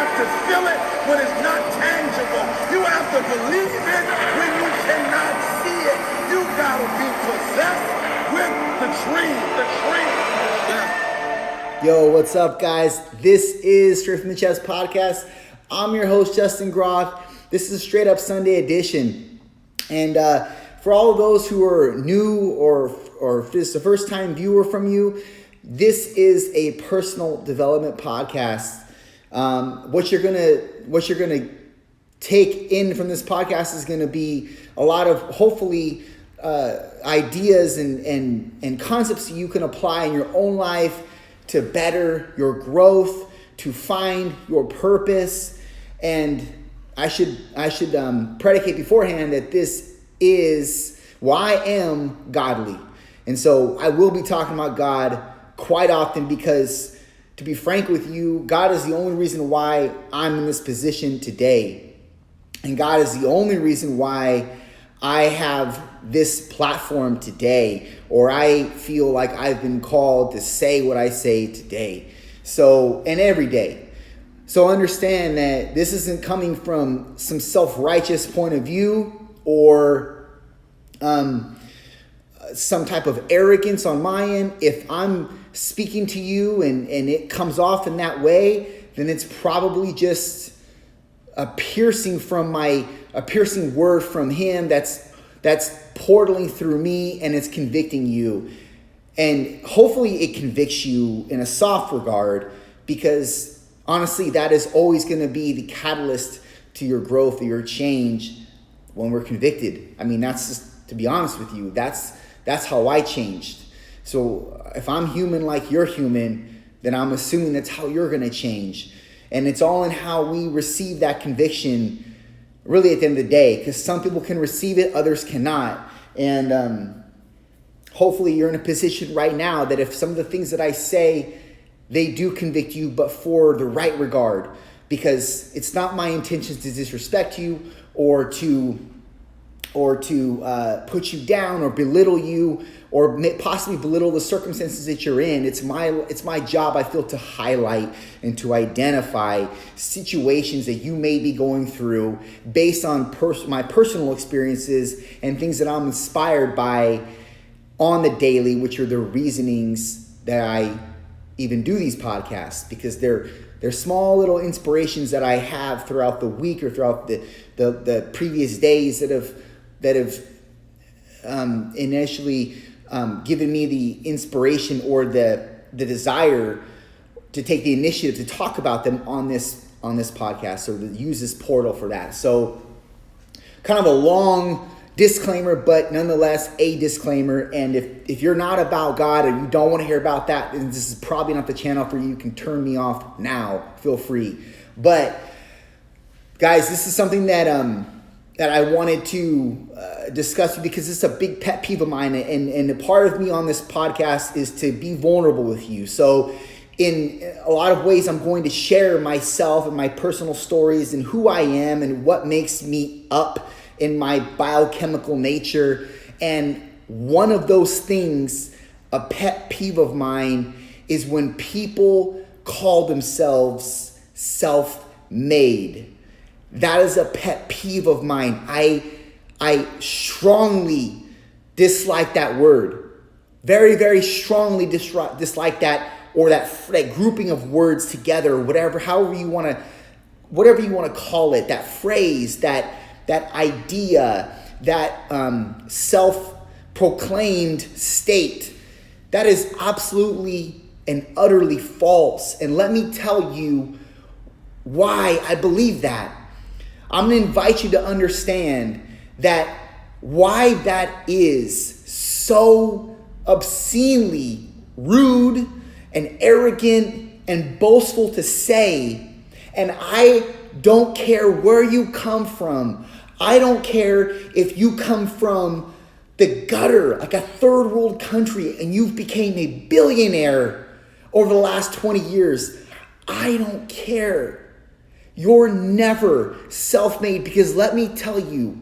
have to feel it when it's not tangible. You have to believe it when you cannot see it. You gotta be possessed with the dream. The dream. Yo, what's up, guys? This is Straight from the Chest Podcast. I'm your host, Justin Groff. This is a straight up Sunday edition. And for all of those who are new or if this is the first time viewer from you, this is a personal development podcast. What you're gonna take in from this podcast is gonna be a lot of hopefully ideas and concepts that you can apply in your own life to better your growth, to find your purpose. And I should predicate beforehand that this is why I am godly. And so I will be talking about God quite often because, to be frank with you, God is the only reason why I'm in this position today. And God is the only reason why I have this platform today, or I feel like I've been called to say what I say today. So, and every day. So understand that this isn't coming from some self-righteous point of view or some type of arrogance on my end. If I'm speaking to you and it comes off in that way, then it's probably just a piercing word from him that's portaling through me, and it's convicting you. And hopefully it convicts you in a soft regard, because honestly, that is always going to be the catalyst to your growth or your change when we're convicted. I mean, that's just, to be honest with you, that's how I changed. So if I'm human like you're human, then I'm assuming that's how you're going to change. And it's all in how we receive that conviction, really, at the end of the day, because some people can receive it, others cannot. And hopefully you're in a position right now that if some of the things that I say, they do convict you, but for the right regard, because it's not my intention to disrespect you or to put you down or belittle you or possibly belittle the circumstances that you're in. It's my job, I feel, to highlight and to identify situations that you may be going through based on my personal experiences and things that I'm inspired by on the daily, which are the reasonings that I even do these podcasts, because they're small little inspirations that I have throughout the week or throughout the previous days that have initially given me the inspiration or the desire to take the initiative to talk about them on this podcast, or to use this portal for that. So kind of a long disclaimer, but nonetheless a disclaimer. And if you're not about God or you don't want to hear about that, then this is probably not the channel for you. You can turn me off now. Feel free. But guys, this is something that I wanted to discuss because it's a big pet peeve of mine, and a part of me on this podcast is to be vulnerable with you. So in a lot of ways, I'm going to share myself and my personal stories and who I am and what makes me up in my biochemical nature. And one of those things, a pet peeve of mine, is when people call themselves self-made. That is a pet peeve of mine. I strongly dislike that word. Very, very strongly dislike that, or that grouping of words together, whatever you want to call it, that phrase, that idea, that self-proclaimed state. That is absolutely and utterly false. And let me tell you why I believe that. I'm going to invite you to understand that why that is so obscenely rude and arrogant and boastful to say. And I don't care where you come from. I don't care if you come from the gutter, like a third world country, and you've became a billionaire over the last 20 years. I don't care. You're never self-made, because let me tell you,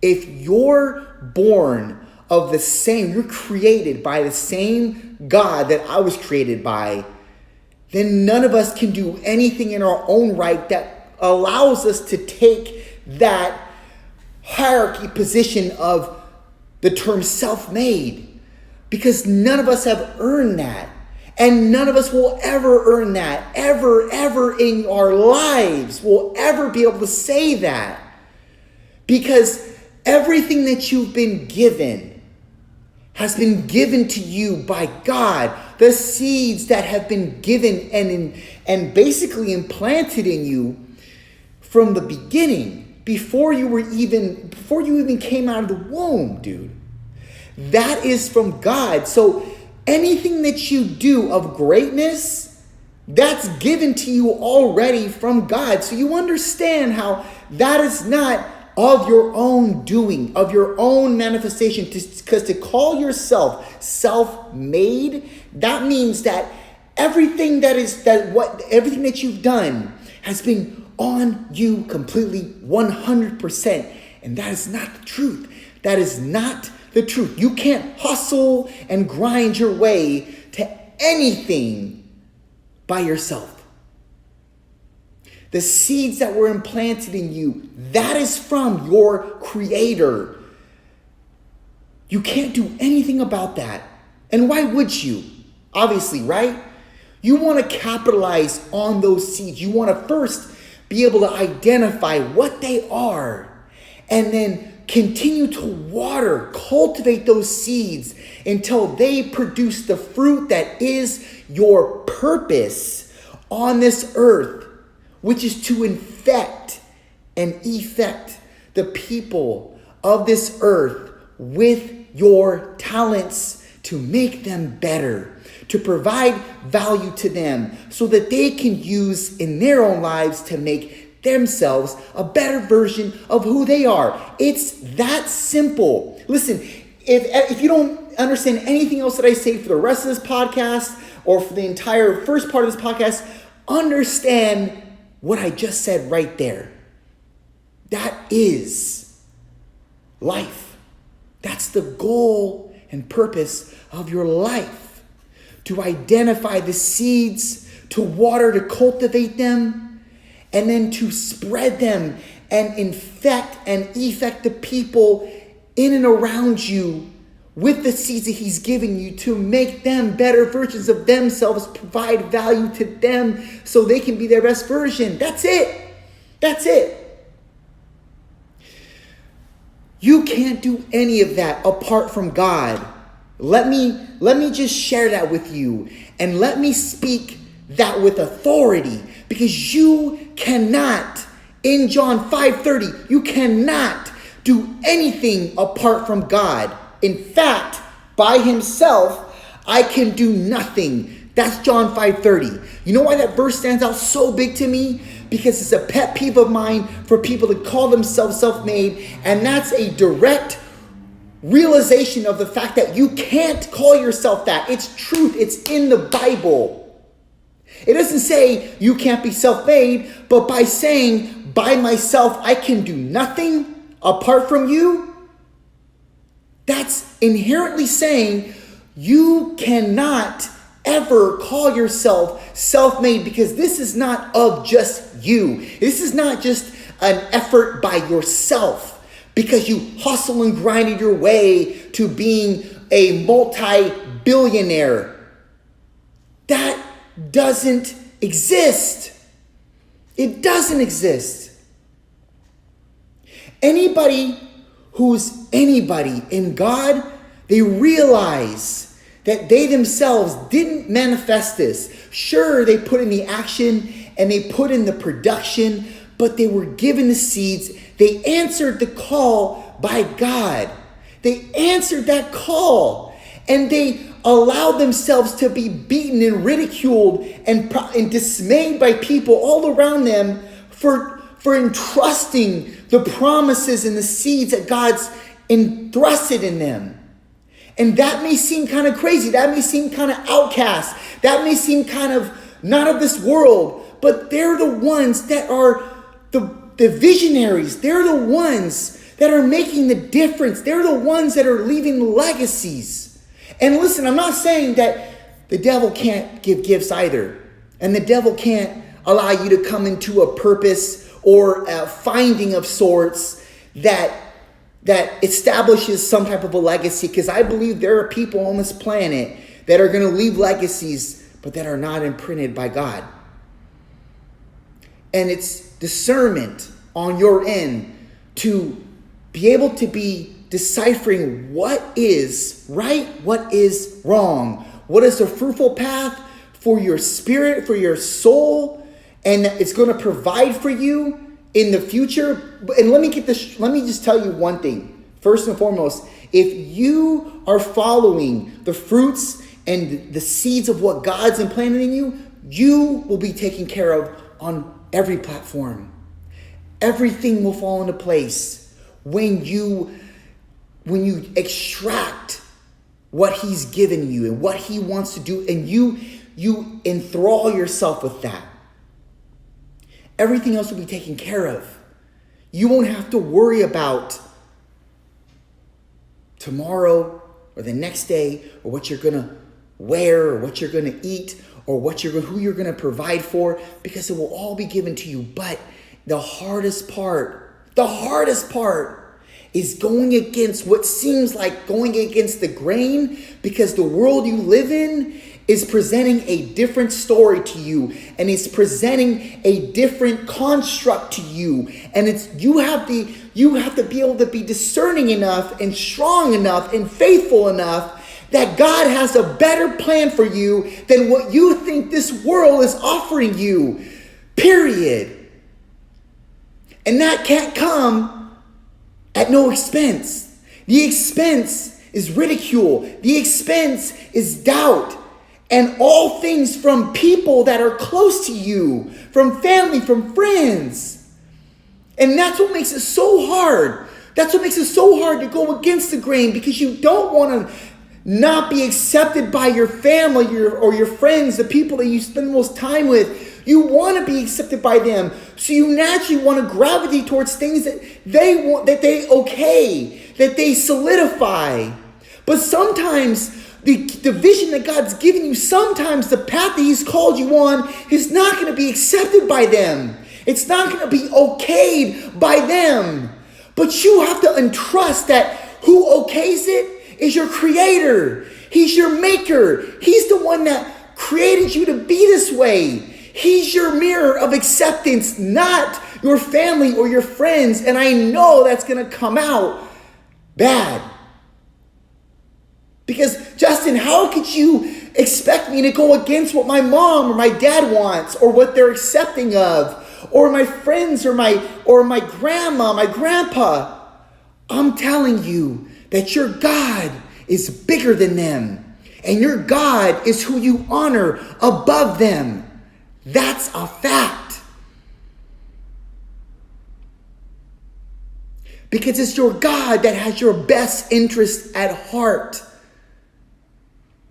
if you're born of the same, you're created by the same God that I was created by, then none of us can do anything in our own right that allows us to take that hierarchy position of the term self-made, because none of us have earned that. And none of us will ever earn that, ever in our lives will ever be able to say that. Because everything that you've been given has been given to you by God. The seeds that have been given and basically implanted in you from the beginning, before you even came out of the womb, dude. That is from God. So anything that you do of greatness, that's given to you already from God. So you understand how that is not of your own doing, of your own manifestation. Because to call yourself self-made, that means that everything everything that you've done has been on you completely 100%. And that is not the truth. That is not the truth. You can't hustle and grind your way to anything by yourself. The seeds that were implanted in you, that is from your Creator. You can't do anything about that. And why would you? Obviously, right? You want to capitalize on those seeds. You want to first be able to identify what they are, and then continue to water, cultivate those seeds until they produce the fruit that is your purpose on this earth, which is to infect and effect the people of this earth with your talents to make them better, to provide value to them so that they can use in their own lives to make themselves a better version of who they are. It's that simple. Listen, if you don't understand anything else that I say for the rest of this podcast or for the entire first part of this podcast, understand what I just said right there. That is life. That's the goal and purpose of your life. To identify the seeds, to water, to cultivate them, and then to spread them and infect and effect the people in and around you with the seeds that He's given you, to make them better versions of themselves, provide value to them so they can be their best version. That's it. That's it. You can't do any of that apart from God. Let me just share that with you, and let me speak that with authority, because you cannot, in John 5:30, you cannot do anything apart from God. In fact, by Himself, I can do nothing. That's John 5:30. You know why that verse stands out so big to me? Because it's a pet peeve of mine for people to call themselves self-made, and that's a direct realization of the fact that you can't call yourself that. It's truth. It's in the Bible. It doesn't say you can't be self-made, but by saying, by myself, I can do nothing apart from you, that's inherently saying you cannot ever call yourself self-made, because this is not of just you. This is not just an effort by yourself because you hustle and grinded your way to being a multi-billionaire. That doesn't exist. It doesn't exist. Anybody who's anybody in God, they realize that they themselves didn't manifest this. Sure, they put in the action and they put in the production, but they were given the seeds. They answered the call by God. They answered that call, and they allowed themselves to be beaten and ridiculed and dismayed by people all around them for entrusting the promises and the seeds that God's entrusted in them. And that may seem kind of crazy. That may seem kind of outcast. That may seem kind of not of this world. But they're the ones that are the visionaries. They're the ones that are making the difference. They're the ones that are leaving legacies. And listen, I'm not saying that the devil can't give gifts either. And the devil can't allow you to come into a purpose or a finding of sorts that establishes some type of a legacy. Because I believe there are people on this planet that are going to leave legacies, but that are not imprinted by God. And it's discernment on your end to be able to be deciphering what is right, what is wrong, what is the fruitful path for your spirit, for your soul, and it's going to provide for you in the future. And let me just tell you one thing. First and foremost, if you are following the fruits and the seeds of what God's implanted in you, you will be taken care of on every platform. Everything will fall into place when you extract what he's given you and what he wants to do, and you enthrall yourself with that. Everything else will be taken care of. You won't have to worry about tomorrow or the next day or what you're going to wear or what you're going to eat or who you're going to provide for, because it will all be given to you. But the hardest part is going against what seems like going against the grain, because the world you live in is presenting a different story to you, and it's presenting a different construct to you. And you have to be able to be discerning enough and strong enough and faithful enough that God has a better plan for you than what you think this world is offering you. Period. And that can't come at no expense. The expense is ridicule. The expense is doubt. And all things from people that are close to you, from family, from friends. And that's what makes it so hard. That's what makes it so hard to go against the grain, because you don't want to not be accepted by your family or your friends, the people that you spend the most time with. You want to be accepted by them. So you naturally want to gravitate towards things that they want, that they solidify. But sometimes the vision that God's given you, sometimes the path that he's called you on is not going to be accepted by them. It's not going to be okayed by them. But you have to entrust that who okays it is your creator. He's your maker. He's the one that created you to be this way. He's your mirror of acceptance, not your family or your friends. And I know that's going to come out bad. Because, Justin, how could you expect me to go against what my mom or my dad wants, or what they're accepting of, or my friends or my grandma, my grandpa? I'm telling you that your God is bigger than them, and your God is who you honor above them. That's a fact. Because it's your God that has your best interest at heart.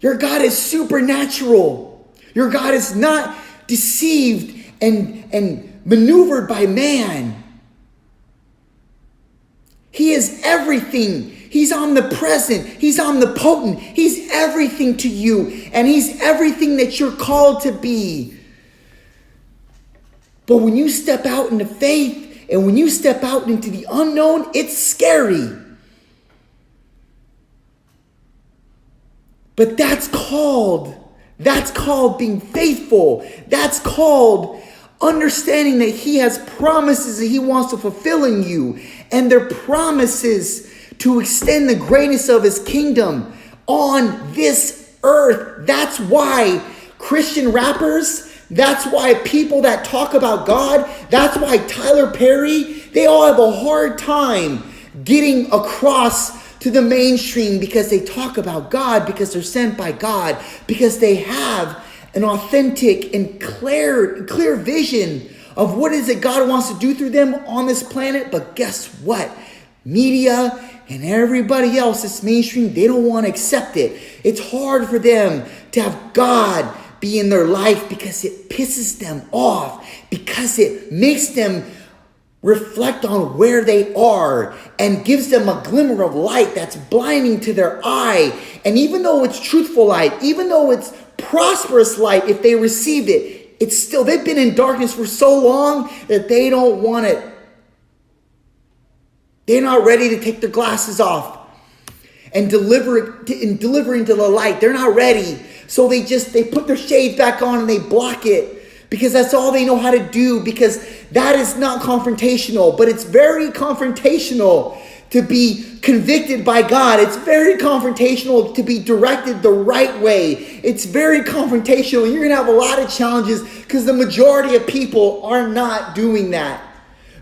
Your God is supernatural. Your God is not deceived and maneuvered by man. He is everything. He's omnipresent. He's omnipotent. He's everything to you. And he's everything that you're called to be. But when you step out into faith and when you step out into the unknown, it's scary. But that's called being faithful. That's called understanding that he has promises that he wants to fulfill in you. And they're promises to extend the greatness of his kingdom on this earth. That's why Christian rappers, that's why people that talk about God, that's why Tyler Perry, they all have a hard time getting across to the mainstream, because they talk about God, because they're sent by God, because they have an authentic and clear vision of what is it God wants to do through them on this planet. But guess what? Media and everybody else that's mainstream, they don't want to accept it. It's hard for them to have God be in their life, because it pisses them off, because it makes them reflect on where they are and gives them a glimmer of light that's blinding to their eye. And even though it's truthful light, even though it's prosperous light, if they received it, it's still, they've been in darkness for so long that they don't want it. They're not ready to take their glasses off and deliver into the light. They're not ready. So they put their shades back on and they block it because that's all they know how to do, because that is not confrontational, but it's very confrontational to be convicted by God. It's very confrontational to be directed the right way. It's very confrontational. You're going to have a lot of challenges because the majority of people are not doing that.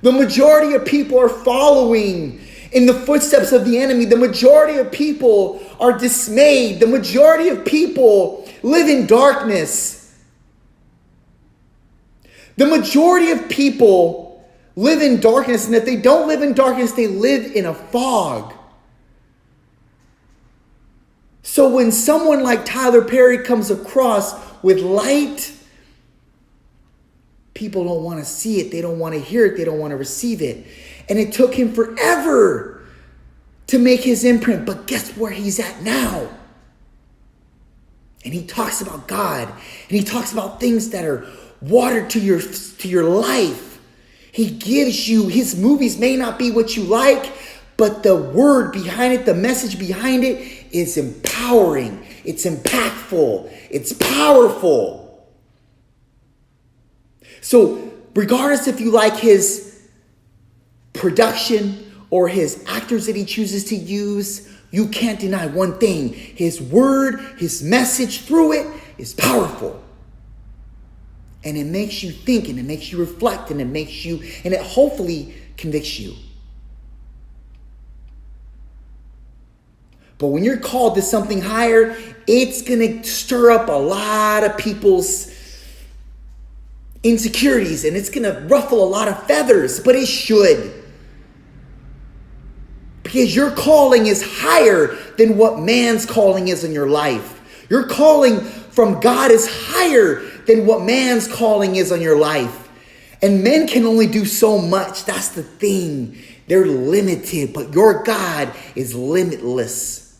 The majority of people are following in the footsteps of the enemy. The majority of people are dismayed. The majority of people live in darkness. The majority of people live in darkness, and if they don't live in darkness, they live in a fog. So when someone like Tyler Perry comes across with light, people don't want to see it. They don't want to hear it. They don't want to receive it. And it took him forever to make his imprint. But guess where he's at now? And he talks about God. And he talks about things that are water to your life. He gives you, his movies may not be what you like, but the word behind it, the message behind it is empowering. It's impactful. It's powerful. So regardless if you like his production or his actors that he chooses to use, you can't deny one thing. His word, his message through it is powerful. And it makes you think, and it makes you reflect, and it hopefully convicts you. But when you're called to something higher, it's going to stir up a lot of people's insecurities, and it's going to ruffle a lot of feathers, but it should. Because your calling is higher than what man's calling is in your life. Your calling from God is higher than what man's calling is on your life. And men can only do so much. That's the thing. They're limited, but your God is limitless.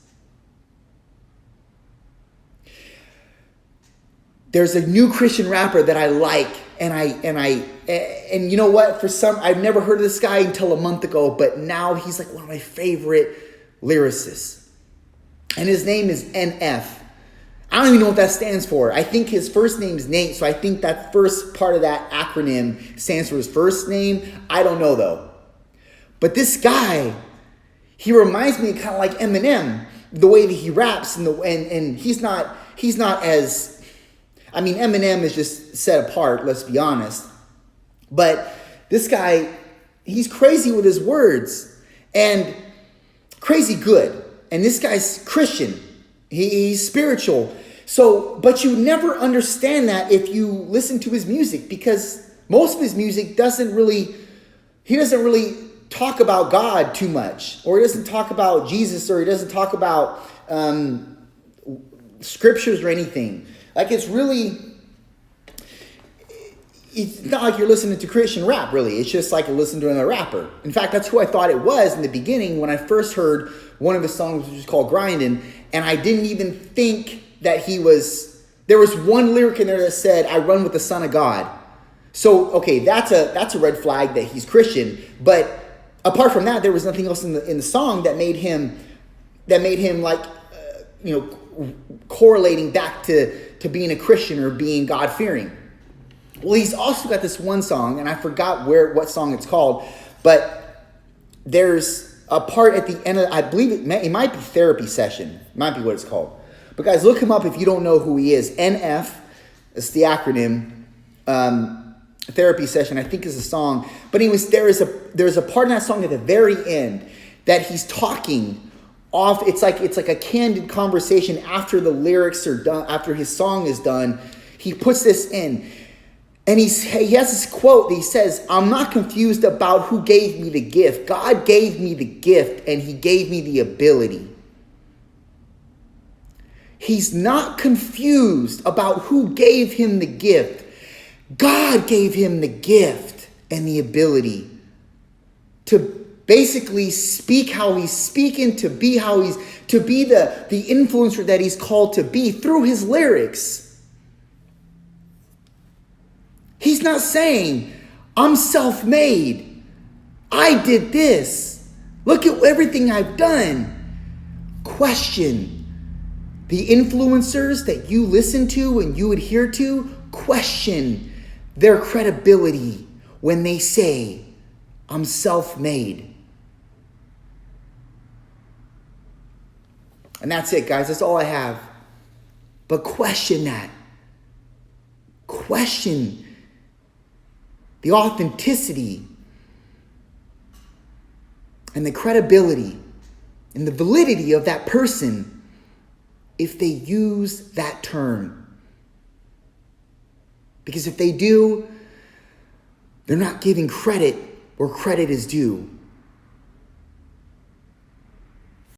There's a new Christian rapper that I like, and you know what? I've never heard of this guy until a month ago, but now he's like one of my favorite lyricists. And his name is NF. I don't even know what that stands for. I think his first name is Nate, so I think that first part of that acronym stands for his first name. I don't know though. But this guy, he reminds me kind of like Eminem, the way that he raps, and he's not as, I mean, Eminem is just set apart, let's be honest. But this guy, he's crazy with his words and crazy good. And this guy's Christian. He's spiritual. So, but you never understand that if you listen to his music, because most of his music doesn't really talk about God too much, or he doesn't talk about Jesus, or he doesn't talk about scriptures or anything. Like it's not like you're listening to Christian rap, really. It's just like listening to another rapper. In fact, that's who I thought it was in the beginning when I first heard one of his songs, which was called Grindin', and I didn't even think that there was one lyric in there that said, "I run with the Son of God." So, okay, that's a red flag that he's Christian. But apart from that, there was nothing else in the song that made him like, correlating back to being a Christian or being God-fearing. Well, he's also got this one song, and I forgot what song it's called, but there's a part at the end of, I believe it might be Therapy Session. It might be what it's called. But guys, look him up if you don't know who he is. NF, it's the acronym. Therapy Session, I think is a song. But anyways, there's a part in that song at the very end that he's talking off. It's like a candid conversation after the lyrics are done, after his song is done. He puts this in. And he has this quote that he says, "I'm not confused about who gave me the gift. God gave me the gift and he gave me the ability." He's not confused about who gave him the gift. God gave him the gift and the ability to basically speak how he's speaking, to be the influencer that he's called to be through his lyrics. He's not saying, I'm self-made. I did this. Look at everything I've done. Question the influencers that you listen to and you adhere to. Question their credibility when they say, I'm self-made. And that's it, guys. That's all I have. But question that. Question the authenticity and the credibility and the validity of that person if they use that term. Because if they do, they're not giving credit where credit is due.